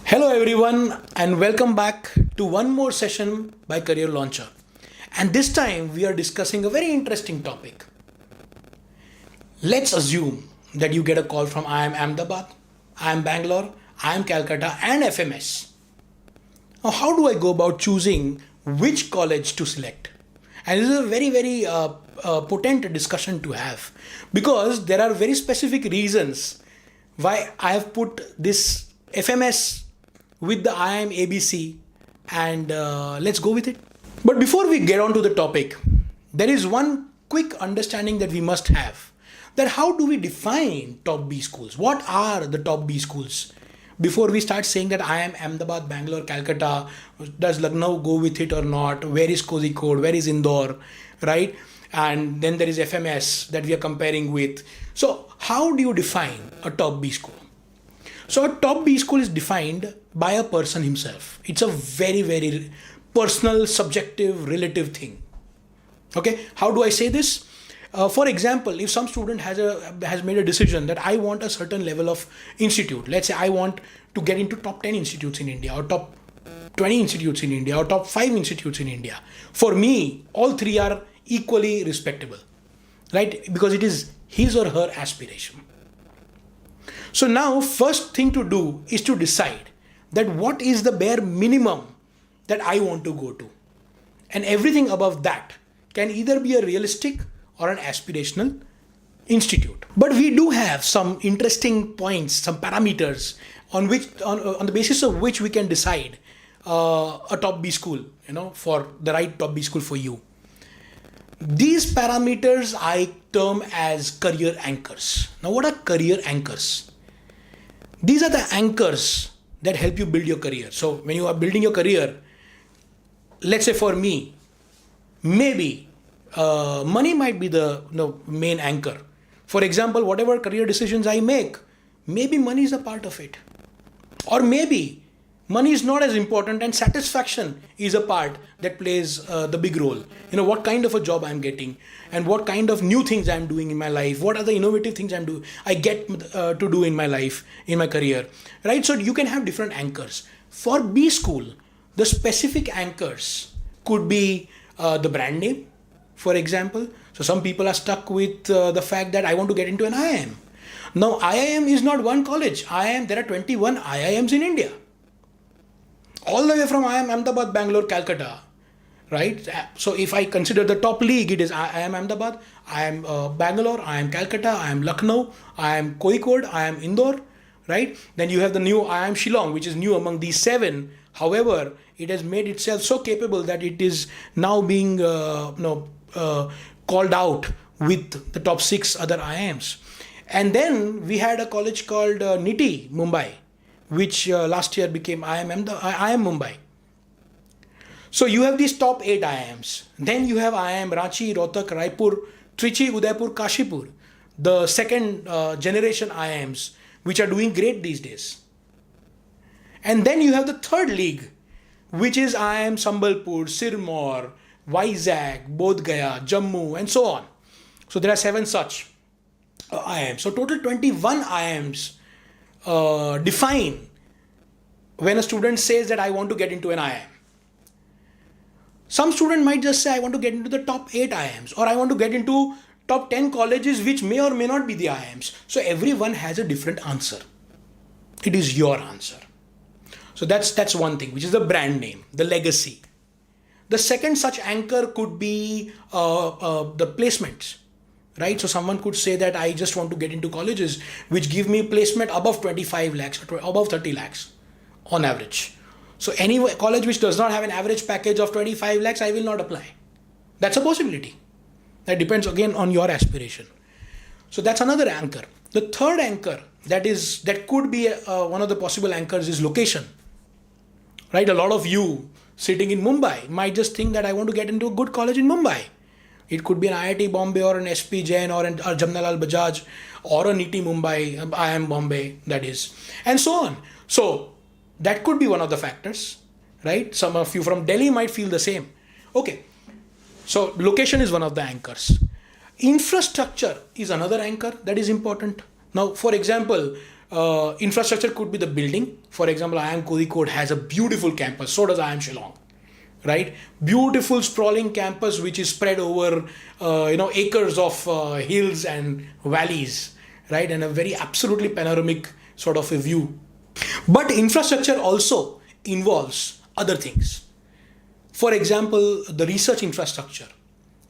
Hello everyone and welcome back to one more session by Career Launcher. And this time we are discussing a very interesting topic. Let's assume that you get a call from IIM Ahmedabad, IIM Bangalore, IIM Calcutta and FMS. Now how do I go about choosing which college to select? And this is a very potent discussion to have because there are very specific reasons why I have put this FMS with the IIM ABC and let's go with it. But before we get on to the topic, there is one quick understanding that we must have, that how do we define top B schools? What are the top B schools? Before we start saying that IIM Ahmedabad, Bangalore, Calcutta, does Lucknow go with it or not? Where is Kozhikode? Where is Indore? Right? And then there is FMS that we are comparing with. So how do you define a top B school? So a top B school is defined by a person himself. It's a very personal, subjective, relative thing. Okay, how do I say this? For example, if some student has made a decision that I want a certain level of institute, let's say I want to get into top 10 institutes in India or top 20 institutes in India or top 5 institutes in India. For me, all three are equally respectable, right? Because it is his or her aspiration. So now first thing to do is to decide that what is the bare minimum that I want to go to. And everything above that can either be a realistic or an aspirational institute. But we do have some interesting points, some parameters on the basis of which we can decide a top B school, for the right top B school for you. These parameters I term as career anchors. Now what are career anchors? These are the anchors that help you build your career. So when you are building your career, let's say for me, maybe money might be the main anchor. For example, whatever career decisions I make, maybe money is a part of it. Or maybe money is not as important and satisfaction is a part that plays the big role. What kind of a job I'm getting and what kind of new things I'm doing in my life. What are the innovative things I get to do in my life, in my career, right? So you can have different anchors. For B school, the specific anchors could be the brand name, for example. So some people are stuck with the fact that I want to get into an IIM. Now IIM is not one college. There are 21 IIMs in India. All the way from IIM Ahmedabad, Bangalore, Calcutta, right? So if I consider the top league, it is IIM Ahmedabad, IIM Bangalore, IIM Calcutta, IIM Lucknow, IIM Kozhikode, IIM Indore, right? Then you have the new IIM Shillong, which is new among these 7. However, it has made itself so capable that it is now being called out with the top 6 other IIMs. And then we had a college called NITI Mumbai, which last year became IIM Mumbai. So you have these top 8 IIMs. Then you have IIM Ranchi, Rohtak, Raipur, Trichy, Udaipur, Kashipur, the second generation IIMs, which are doing great these days. And then you have the third league, which is IIM Sambalpur, Sirmaur, Vizag, Bodh Gaya, Jammu, and so on. So there are 7 such IIMs. So total 21 IIMs define when a student says that I want to get into an IIM. Some student might just say I want to get into the top 8 IIMs or I want to get into top 10 colleges which may or may not be the IIMs. So everyone has a different answer. It is your answer. So that's one thing, which is the brand name, the legacy. The second such anchor could be the placements. Right? So someone could say that I just want to get into colleges which give me placement above 25 lakhs or above 30 lakhs on average. So any college which does not have an average package of 25 lakhs, I will not apply. That's a possibility. That depends again on your aspiration. So that's another anchor. The third anchor that could be one of the possible anchors is location. Right? A lot of you sitting in Mumbai might just think that I want to get into a good college in Mumbai. It could be an IIT Bombay or an SP Jain or an Jamnalal Bajaj or a NITI Mumbai, IIM Bombay, that is, and so on. So that could be one of the factors, right? Some of you from Delhi might feel the same. Okay, so location is one of the anchors. Infrastructure is another anchor that is important. Now, for example, infrastructure could be the building. For example, IIM Kozhikode has a beautiful campus. So does IIM Shillong, right? Beautiful sprawling campus which is spread over acres of hills and valleys, right? And a very absolutely panoramic sort of a view. But infrastructure also involves other things. For example, the research infrastructure,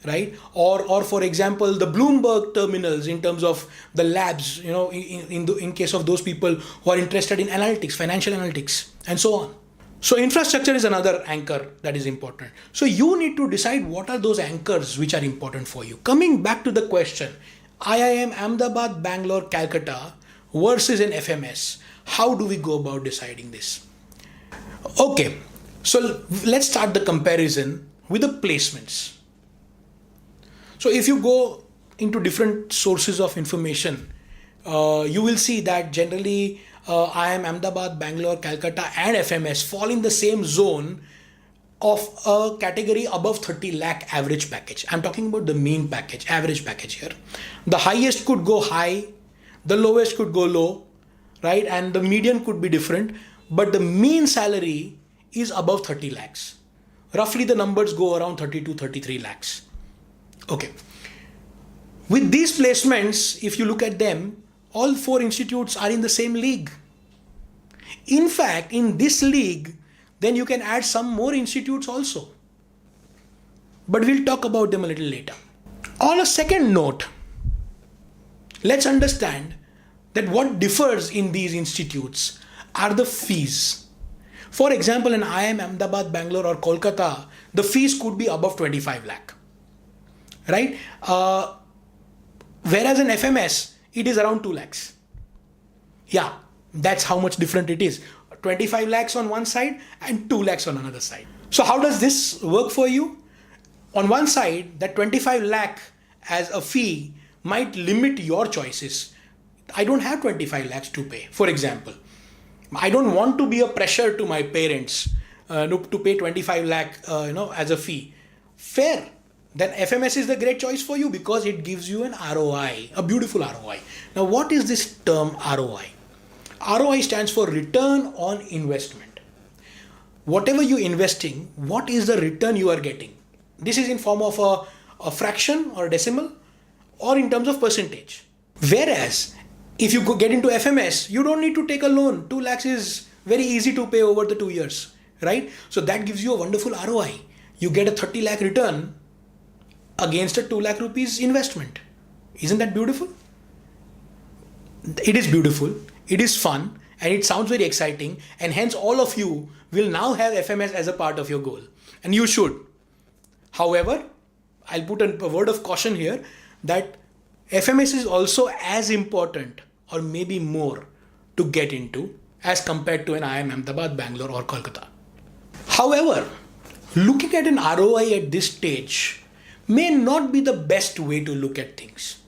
right? Or for example, the Bloomberg terminals in terms of the labs, in case of those people who are interested in analytics, financial analytics, and so on. So infrastructure is another anchor that is important. So you need to decide what are those anchors which are important for you. Coming back to the question, IIM Ahmedabad, Bangalore, Calcutta versus an FMS. How do we go about deciding this? Okay, so let's start the comparison with the placements. So if you go into different sources of information, you will see that generally IIM Ahmedabad, Bangalore, Calcutta and FMS fall in the same zone of a category above 30 lakh average package. I'm talking about the mean package, average package here. The highest could go high, the lowest could go low, right? And the median could be different, but the mean salary is above 30 lakhs. Roughly the numbers go around 30 to 33 lakhs. Okay. With these placements, if you look at them, all four institutes are in the same league. In fact, in this league, then you can add some more institutes also. But we'll talk about them a little later. On a second note, let's understand that what differs in these institutes are the fees. For example, in IIM Ahmedabad, Bangalore or Kolkata, the fees could be above 25 lakh. Right? Whereas in FMS, it is around 2 lakhs. Yeah, that's how much different it is. 25 lakhs on one side and 2 lakhs on another side. So how does this work for you? On one side, that 25 lakh as a fee might limit your choices. I don't have 25 lakhs to pay, for example. I don't want to be a pressure to my parents to pay 25 lakh as a fee. Fair. Then FMS is the great choice for you because it gives you an ROI, a beautiful ROI. Now, what is this term ROI? ROI stands for return on investment. Whatever you're investing, what is the return you are getting? This is in form of a fraction or a decimal or in terms of percentage. Whereas, if you get into FMS, you don't need to take a loan. 2 lakhs is very easy to pay over the 2 years, right? So that gives you a wonderful ROI. You get a 30 lakh return against a 2 lakh rupees investment. Isn't that beautiful? It is beautiful, it is fun, and it sounds very exciting, and hence all of you will now have FMS as a part of your goal, and you should. However, I'll put a word of caution here that FMS is also as important or maybe more to get into as compared to an IIM Ahmedabad, Bangalore or Kolkata. However, looking at an ROI at this stage may not be the best way to look at things.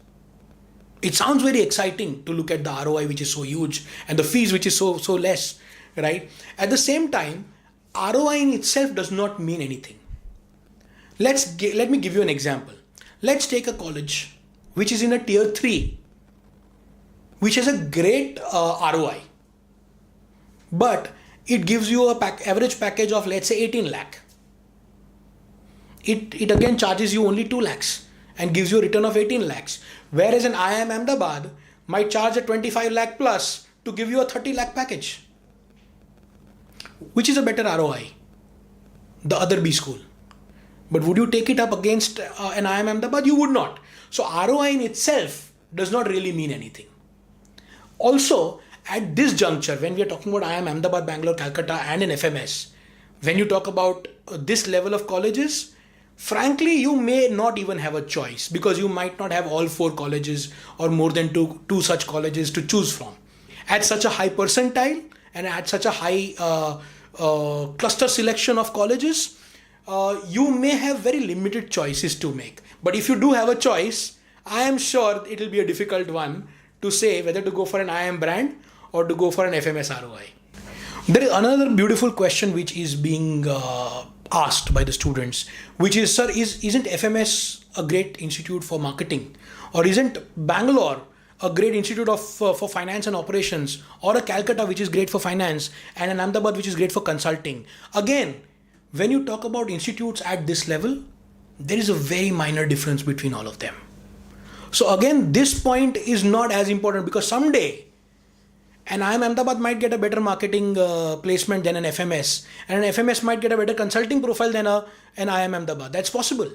It sounds very exciting to look at the ROI which is so huge and the fees which is so less, right? At the same time, ROI in itself does not mean anything. Let me give you an example. Let's take a college which is in a tier 3, which has a great ROI, but it gives you a average package of, let's say, 18 lakh. It again charges you only 2 lakhs and gives you a return of 18 lakhs. Whereas an IIM Ahmedabad might charge a 25 lakh plus to give you a 30 lakh package. Which is a better ROI? The other B school. But would you take it up against an IIM Ahmedabad? You would not. So ROI in itself does not really mean anything. Also, at this juncture, when we are talking about IIM Ahmedabad, Bangalore, Calcutta and an FMS, when you talk about this level of colleges, frankly, you may not even have a choice because you might not have all 4 colleges or more than two such colleges to choose from. At such a high percentile and at such a high cluster selection of colleges, you may have very limited choices to make. But if you do have a choice, I am sure it will be a difficult one to say whether to go for an IIM brand or to go for an FMS ROI. There is another beautiful question which is being asked by the students, which is, sir, isn't FMS a great institute for marketing, or isn't Bangalore a great institute of for finance and operations, or a Calcutta which is great for finance, and an Ahmedabad which is great for consulting? Again, when you talk about institutes at this level, there is a very minor difference between all of them. So again, this point is not as important, because someday an IIM Ahmedabad might get a better marketing placement than an FMS, and an FMS might get a better consulting profile than an IIM Ahmedabad. That's possible,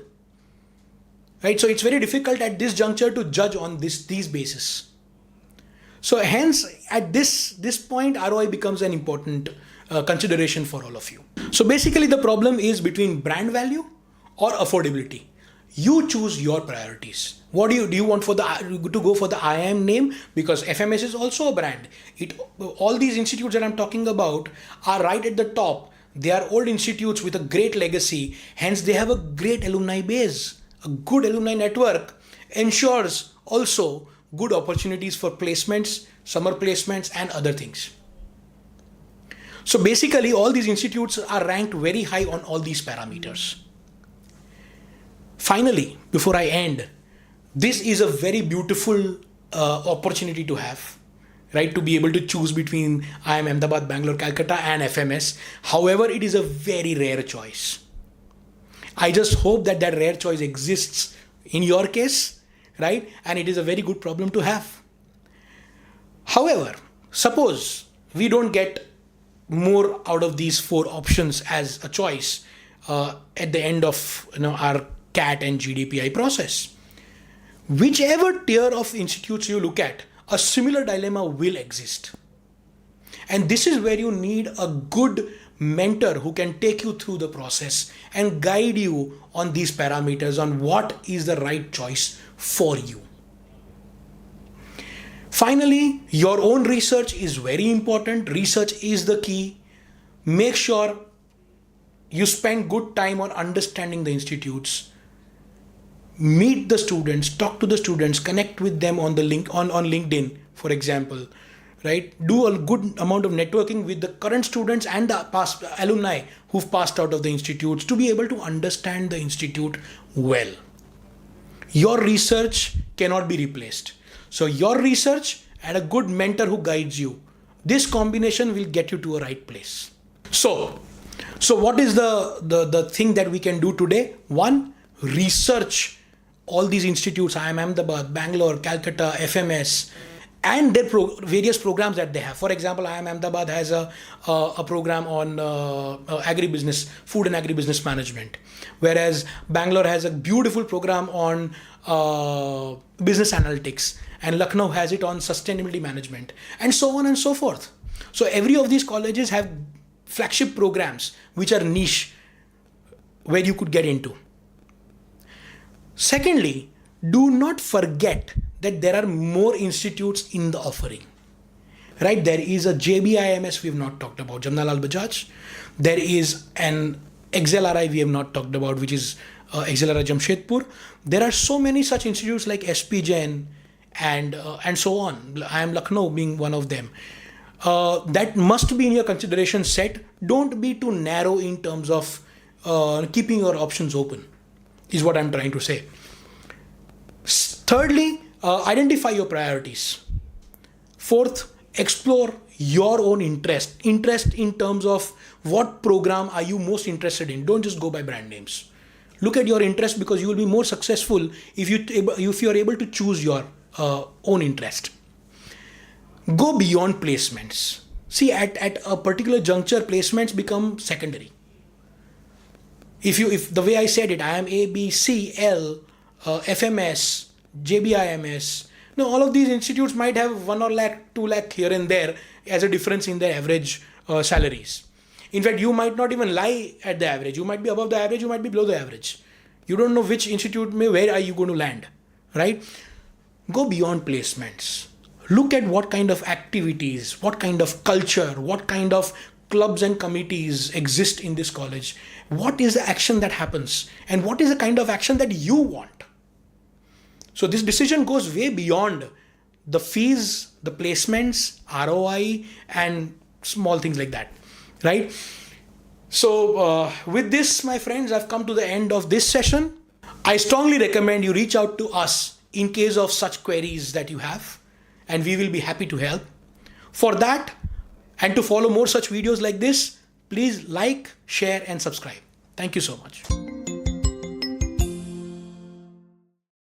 right? So it's very difficult at this juncture to judge on these bases. So hence, at this point, ROI becomes an important consideration for all of you. So basically, the problem is between brand value or affordability. You choose your priorities. What do you want to go for the IIM name? Because FMS is also a brand. All these institutes that I'm talking about are right at the top. They are old institutes with a great legacy. Hence, they have a great alumni base. A good alumni network ensures also good opportunities for placements, summer placements, and other things. So basically, all these institutes are ranked very high on all these parameters. Finally, before I end, this is a very beautiful opportunity to have, right? To be able to choose between IIM Ahmedabad, Bangalore, Calcutta, and FMS. However, it is a very rare choice. I just hope that rare choice exists in your case, right? And it is a very good problem to have. However, suppose we don't get more out of these 4 options as a choice at the end of our CAT and GDPI process. Whichever tier of institutes you look at, a similar dilemma will exist. And this is where you need a good mentor who can take you through the process and guide you on these parameters, on what is the right choice for you. Finally, your own research is very important. Research is the key. Make sure you spend good time on understanding the institutes. Meet the students, talk to the students, connect with them on LinkedIn, for example, right? Do a good amount of networking with the current students and the past alumni who've passed out of the institutes to be able to understand the institute well. Your research cannot be replaced. So your research and a good mentor who guides you, this combination will get you to a right place. So what is the thing that we can do today? One, research all these institutes, IIM Ahmedabad, Bangalore, Calcutta, FMS, and their various programs that they have. For example, IIM Ahmedabad has a program on agribusiness, food and agribusiness management, whereas Bangalore has a beautiful program on business analytics, and Lucknow has it on sustainability management, and so on and so forth. So every of these colleges have flagship programs which are niche, where you could get into. Secondly, do not forget that there are more institutes in the offering, right? There is a JBIMS we have not talked about, Jamnalal Bajaj. There is an XLRI we have not talked about, which is XLRI Jamshedpur. There are so many such institutes like SP Jain and so on. IIM Lucknow being one of them. That must be in your consideration set. Don't be too narrow in terms of keeping your options open, is what I'm trying to say. Thirdly, identify your priorities. Fourth, explore your own interest in terms of what program are you most interested in. Don't just go by brand names. Look at your interest, because you will be more successful if you are able to choose your own interest. Go beyond placements. See, at a particular juncture, placements become secondary. If the way I said it, IIM A, B, C, L, FMS, JBIMS, now all of these institutes might have 1 or 2 lakh here and there as a difference in their average salaries. In fact, you might not even lie at the average. You might be above the average, you might be below the average. You don't know which institute, where are you going to land, right? Go beyond placements. Look at what kind of activities, what kind of culture, what kind of clubs and committees exist in this college. What is the action that happens, and what is the kind of action that you want? So this decision goes way beyond the fees, the placements, ROI, and small things like that, right? So, with this, my friends, I've come to the end of this session. I strongly recommend you reach out to us in case of such queries that you have, and we will be happy to help. For that, and to follow more such videos like this, please like, share, and subscribe. Thank you so much.